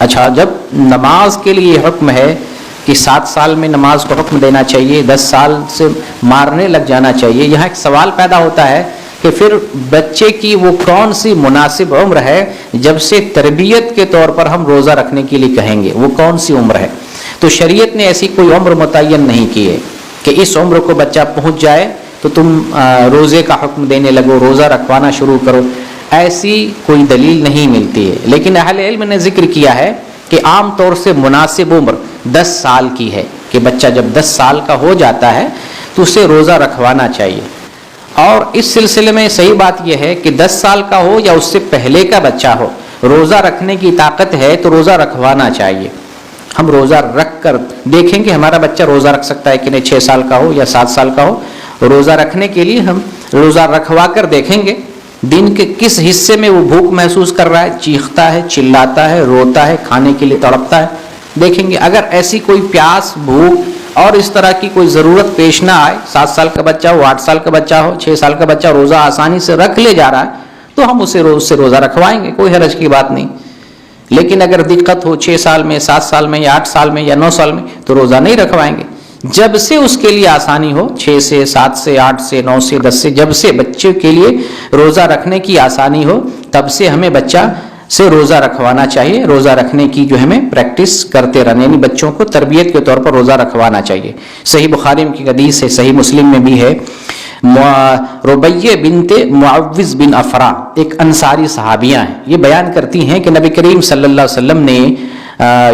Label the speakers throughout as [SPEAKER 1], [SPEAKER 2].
[SPEAKER 1] اچھا، جب نماز کے لیے حکم ہے کہ 7 سال میں نماز کو حکم دینا چاہیے، 10 سال سے مارنے لگ جانا چاہیے، یہاں ایک سوال پیدا ہوتا ہے کہ پھر بچے کی وہ کون سی مناسب عمر ہے جب سے تربیت کے طور پر ہم روزہ رکھنے کے لیے کہیں گے، وہ کون سی عمر ہے؟ تو شریعت نے ایسی کوئی عمر متعین نہیں کی ہے کہ اس عمر کو بچہ پہنچ جائے تو تم روزے کا حکم دینے لگو، روزہ رکھوانا شروع کرو، ایسی کوئی دلیل نہیں ملتی ہے۔ لیکن اہل علم نے ذکر کیا ہے کہ عام طور سے مناسب عمر 10 سال کی ہے، کہ بچہ جب 10 سال کا ہو جاتا ہے تو اسے روزہ رکھوانا چاہیے۔ اور اس سلسلے میں صحیح بات یہ ہے کہ 10 سال کا ہو یا اس سے پہلے کا بچہ ہو، روزہ رکھنے کی طاقت ہے تو روزہ رکھوانا چاہیے۔ ہم روزہ رکھ کر دیکھیں کہ ہمارا بچہ روزہ رکھ سکتا ہے کہ نہیں، 6 سال کا ہو یا 7 سال کا ہو، روزہ رکھنے کے لیے ہم روزہ رکھوا کر دیکھیں گے دن کے کس حصے میں وہ بھوک محسوس کر رہا ہے، چیختا ہے، چلاتا ہے، روتا ہے، کھانے کے لیے تڑپتا ہے، دیکھیں گے۔ اگر ایسی کوئی پیاس، بھوک اور اس طرح کی کوئی ضرورت پیش نہ آئے، 7 سال کا بچہ ہو، 8 سال کا بچہ ہو، 6 سال کا بچہ روزہ آسانی سے رکھ لے جا رہا ہے، تو ہم اسے روزہ رکھوائیں گے، کوئی حرج کی بات نہیں۔ لیکن اگر دقت ہو 6 سال میں، 7 سال میں یا 8 سال میں یا 9 سال میں، تو روزہ نہیں رکھوائیں گے۔ جب سے اس کے لیے آسانی ہو، 6 سے، 7 سے، 8 سے، 9 سے، 10 سے، جب سے بچے کے لیے روزہ رکھنے کی آسانی ہو، تب سے ہمیں بچہ سے روزہ رکھوانا چاہیے۔ روزہ رکھنے کی جو ہمیں پریکٹس کرتے رہنا، یعنی بچوں کو تربیت کے طور پر روزہ رکھوانا چاہیے۔ صحیح بخاری کی حدیث ہے، صحیح مسلم میں بھی ہے، ربیہ بنت معوذ بن افرا، ایک انصاری صحابیہ ہیں، یہ بیان کرتی ہیں کہ نبی کریم صلی اللہ علیہ وسلم نے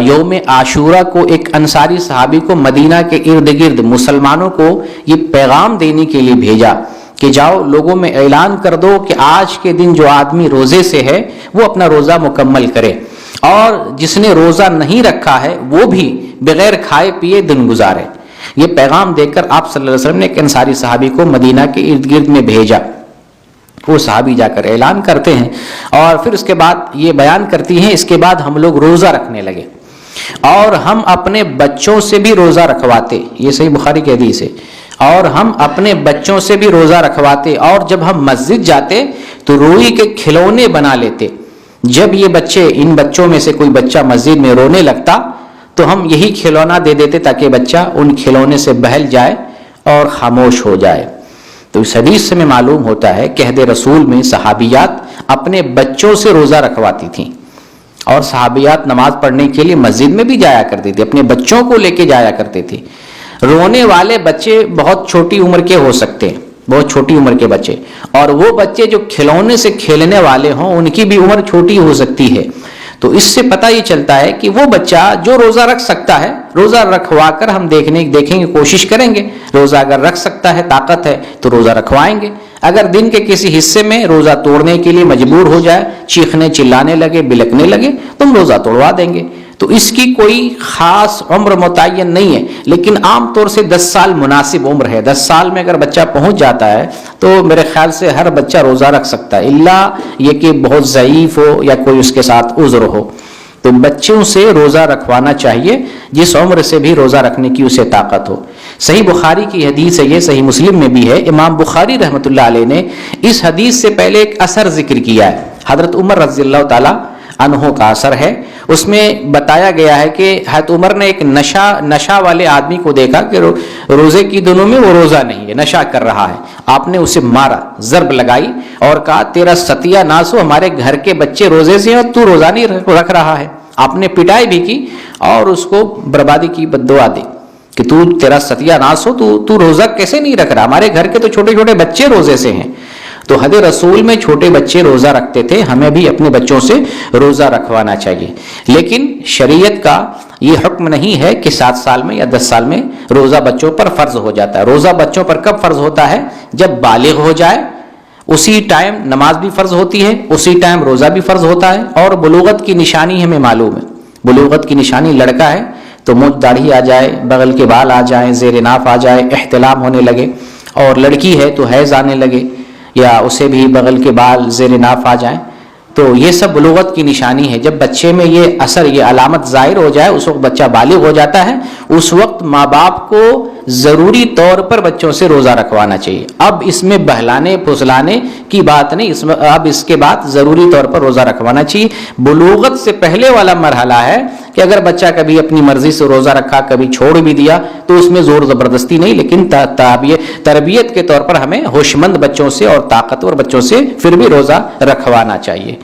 [SPEAKER 1] یوم عاشورہ کو ایک انصاری صحابی کو مدینہ کے ارد گرد مسلمانوں کو یہ پیغام دینے کے لیے بھیجا کہ جاؤ لوگوں میں اعلان کر دو کہ آج کے دن جو آدمی روزے سے ہے وہ اپنا روزہ مکمل کرے، اور جس نے روزہ نہیں رکھا ہے وہ بھی بغیر کھائے پیے دن گزارے۔ یہ پیغام دے کر آپ صلی اللہ علیہ وسلم نے ایک انصاری صحابی کو مدینہ کے ارد گرد میں بھیجا۔ وہ صحابی جا کر اعلان کرتے ہیں، اور پھر اس کے بعد یہ بیان کرتی ہیں، اس کے بعد ہم لوگ روزہ رکھنے لگے اور ہم اپنے بچوں سے بھی روزہ رکھواتے، یہ صحیح بخاری کی حدیث ہے، اور ہم اپنے بچوں سے بھی روزہ رکھواتے، اور جب ہم مسجد جاتے تو روئی کے کھلونے بنا لیتے۔ جب یہ بچے، ان بچوں میں سے کوئی بچہ مسجد میں رونے لگتا تو ہم یہی کھلونا دے دیتے تاکہ بچہ ان کھلونے سے بہل جائے اور خاموش ہو جائے۔ تو اس حدیث سے میں معلوم ہوتا ہے کہ عہد رسول میں صحابیات اپنے بچوں سے روزہ رکھواتی تھیں، اور صحابیات نماز پڑھنے کے لیے مسجد میں بھی جایا کرتے تھے، اپنے بچوں کو لے کے جایا کرتے تھے۔ رونے والے بچے بہت چھوٹی عمر کے ہو سکتے ہیں، بہت چھوٹی عمر کے بچے، اور وہ بچے جو کھلونے سے کھیلنے والے ہوں ان کی بھی عمر چھوٹی ہو سکتی ہے۔ تو اس سے پتہ یہ چلتا ہے کہ وہ بچہ جو روزہ رکھ سکتا ہے، روزہ رکھوا کر ہم دیکھیں گے، کوشش کریں گے، روزہ اگر رکھ سکتا ہے، طاقت ہے تو روزہ رکھوائیں گے۔ اگر دن کے کسی حصے میں روزہ توڑنے کے لیے مجبور ہو جائے، چیخنے چلانے لگے، بلکنے لگے، تو ہم روزہ توڑوا دیں گے۔ تو اس کی کوئی خاص عمر متعین نہیں ہے، لیکن عام طور سے 10 سال مناسب عمر ہے۔ 10 سال میں اگر بچہ پہنچ جاتا ہے تو میرے خیال سے ہر بچہ روزہ رکھ سکتا ہے، الا یہ کہ بہت ضعیف ہو یا کوئی اس کے ساتھ عذر ہو۔ تو بچوں سے روزہ رکھوانا چاہیے جس عمر سے بھی روزہ رکھنے کی اسے طاقت ہو۔ صحیح بخاری کی حدیث ہے، یہ صحیح مسلم میں بھی ہے۔ امام بخاری رحمۃ اللہ علیہ نے اس حدیث سے پہلے ایک اثر ذکر کیا ہے، حضرت عمر رضی اللہ تعالی عنہ کا اثر ہے۔ اس میں بتایا گیا ہے کہ حضرت عمر نے ایک نشہ والے آدمی کو دیکھا کہ روزے کی دنوں میں وہ روزہ نہیں ہے، نشہ کر رہا ہے۔ آپ نے اسے مارا، ضرب لگائی اور کہا تیرا ستیہ ناس ہو، ہمارے گھر کے بچے روزے سے ہیں اور تو روزہ نہیں رکھ رہا ہے۔ آپ نے پٹائی بھی کی اور اس کو بربادی کی بد دعا دی کہ تیرا ستیہ ناس ہو، تو روزہ کیسے نہیں رکھ رہا، ہمارے گھر کے تو چھوٹے چھوٹے بچے روزے سے ہیں۔ تو حد رسول میں چھوٹے بچے روزہ رکھتے تھے، ہمیں بھی اپنے بچوں سے روزہ رکھوانا چاہیے۔ لیکن شریعت کا یہ حکم نہیں ہے کہ 7 سال میں یا 10 سال میں روزہ بچوں پر فرض ہو جاتا ہے۔ روزہ بچوں پر کب فرض ہوتا ہے؟ جب بالغ ہو جائے، اسی ٹائم نماز بھی فرض ہوتی ہے، اسی ٹائم روزہ بھی فرض ہوتا ہے۔ اور بلوغت کی نشانی ہمیں معلوم ہے، بلوغت کی نشانی لڑکا ہے تو منہ داڑھی آ جائے، بغل کے بال آ جائیں، زیر ناف آ جائے، احتلام ہونے لگے، اور لڑکی ہے تو حیض آنے لگے یا اسے بھی بغل کے بال زیر ناف آ جائیں، تو یہ سب بلوغت کی نشانی ہے. جب بچے میں یہ اثر، یہ علامت ظاہر ہو جائے، اس وقت بچہ بالغ ہو جاتا ہے. اس وقت ماں باپ کو ضروری طور پر بچوں سے روزہ رکھوانا چاہیے. اب اس میں بہلانے پھسلانے کی بات نہیں، اس میں اب اس کے بعد ضروری طور پر روزہ رکھوانا چاہیے. بلوغت سے پہلے والا مرحلہ ہے کہ اگر بچہ کبھی اپنی مرضی سے روزہ رکھا، کبھی چھوڑ بھی دیا، تو اس میں زور زبردستی نہیں، لیکن تربیت کے طور پر ہمیں ہوش مند بچوں سے اور طاقتور بچوں سے پھر بھی روزہ رکھوانا چاہیے.